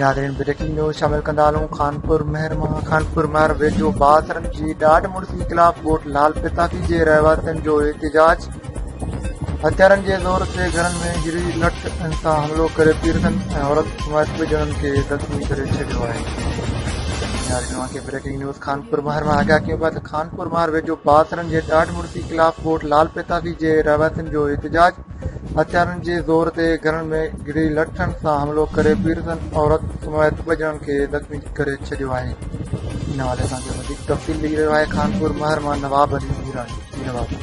नाज़रीन breaking news शामिल कंदा हलूं। خانپورمهر वेझो بااثرن जी ॾाढ मुड़सी खिलाफ ॻोठ लाल पताफी जे रहिवासियुनि जो एहतजाज। ھٿيارن जे ज़ोर ते گھرن में گھڙي لٺين सां حملو करे پيرسن ऐं عورت سماعت ॼणनि کي زخمي करे ڇڏيو آهي। ब्रेकिंग न्यूज़ خانپورمهر में आगाह कयूं पिया त خانپورمهر वेझो بااثرن जे ॾाढ मुड़सी खिलाफ ॻोठ लाल पताफी जे रहिवासियुनि जो एहतजाज। ھٿيارن जे ज़ोर ते گھرن में گھڙي لٺين सां حملو करे پيرسن عورت سماعت ॼणनि کي زخمي करे छॾियो आहे। इन हवाले सां वधीक तफ़सील ॾेई रहियो आहे خانپورمهر मां नवाब अली हीरानी।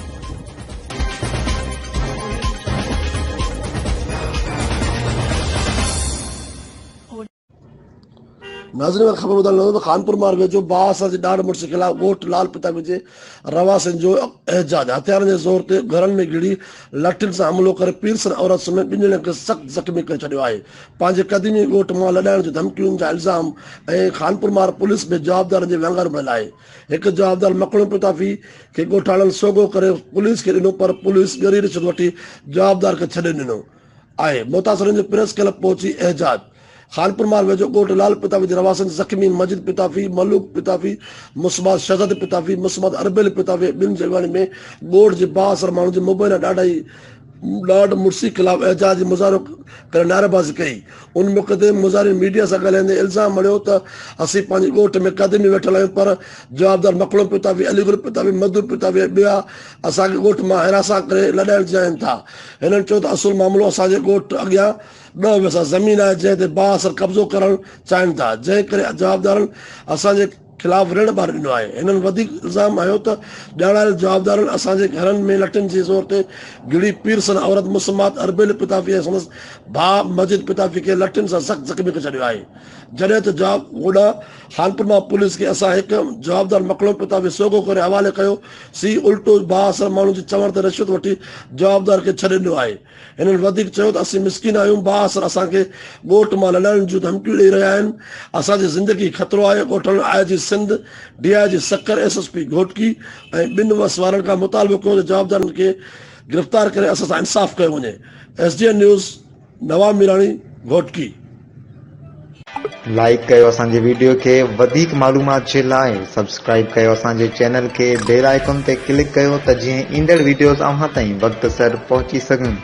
नाज़रीन ख़बर ॿुधाइण خانپورمهر वेझो بااثرن जे ॾाढ मुड़सी खिलाफ ॻोठ लाल पताफी जे रहिवासियुनि जो एहतजाज। हथियारनि जे ज़ोर ते घरनि में घिड़ी लठियुनि सां हमलो करे पीरसन औरत समेत ॿिनि ॼणनि खे सख़्तु ज़ख़्मी करे छॾियो आहे। पंहिंजे क़दीमी ॻोठ मां लॾाइण जी धमकियुनि जा इल्ज़ाम ऐं خانپورمهر पुलिस में जवाबदारनि जे वांगर मिलियल आहे। हिकु जवाबदार मकड़ो पताफी खे ॻोठाणनि सोगो करे पुलिस खे ॾिनो, पर पुलिस ॻरी रिश्वत वठी जवाबदार खे छॾे ॾिनो आहे। मुतासिरनि जे प्रेस क्लब पहुची एहतजाज। خانپورمهر वेझो ॻोठ लाल पताफी जे रहिवासियुनि ज़ख़्मी मजिद पताफी, मलूक पताफी, मुस्मात शहज़द पताफी, मुस्मात अरबेल पताफी ॿिनि जॻहियुनि में ॻोठ जे बाअसर माण्हुनि जे मुबैना ॾाढ मुड़सी खिलाफ एहतजाज जी मुज़ाहिरो करे नारेबाज़ी कई। उन मौक़े ते मुज़ाहिरीन मीडिया सां ॻाल्हाईंदे इल्ज़ाम हणियो त असीं पंहिंजे ॻोठ में क़दीमी वेठल आहियूं, पर जवाबदार मकड़ो पताफी, अलीगुल पताफी, मधु पताफी ॿिया असांखे ॻोठ मां हिरासा करे लॾाइण चाहिनि था। हिननि चयो त असुलु मामिलो असांजे ॻोठ अॻियां 10 वेसा ज़मीन आहे जंहिं ते बाअसर कब्ज़ो करणु चाहिनि था, जंहिं करे जवाबदारनि असांजे खिलाफ़ ऋण ॿार ॾिनो आहे। हिननि वधीक इल्ज़ाम हयो त ॼाणायल जवाबदारनि असांजे घरनि में लठियुनि जे ज़ोर ते घिड़ी पीरसन औरत मुस्मात अरबेल पताफी ऐं संदसि भाउ मजिद पताफी खे लठियुनि सां सख़्तु ज़ख़्मी करे छॾियो आहे। जॾहिं त होॾां خانپورمهر पुलिस खे असां हिकु जवाबदार मकड़ो पताफी सोगो करे हवाले कयो सी, उल्टो बाअसर माण्हुनि जे चवण ते रिश्वत वठी जवाबदार खे छॾे ॾिनो आहे। हिननि वधीक चयो त असीं मिसकिन आहियूं, बाअसर असांखे ॻोठ मां लॾाइण जूं धमकियूं ॾेई रहिया आहिनि, असांजी ज़िंदगी ख़तरो आहे। ॻोठनि आईजी सिंध, DIG सक्कर, SSP घोटकी ऐं ॿिनि वस वारनि खां मुतालबो कयो त जवाबदारनि खे गिरफ़्तार करे असां सां इंसाफ़ कयो वञे। SDN न्यूज़ नवाब मीरानी घोटकी। लाइक कयो असांजे वीडियो खे, वधीक मालूमात जे लाइ सब्सक्राइब कयो असांजे चैनल खे, बेल आइकन ते क्लिक कयो त जीअं ईंदड़ वीडियोस अव्हां ताईं वक़्त सर पहुची सघनि।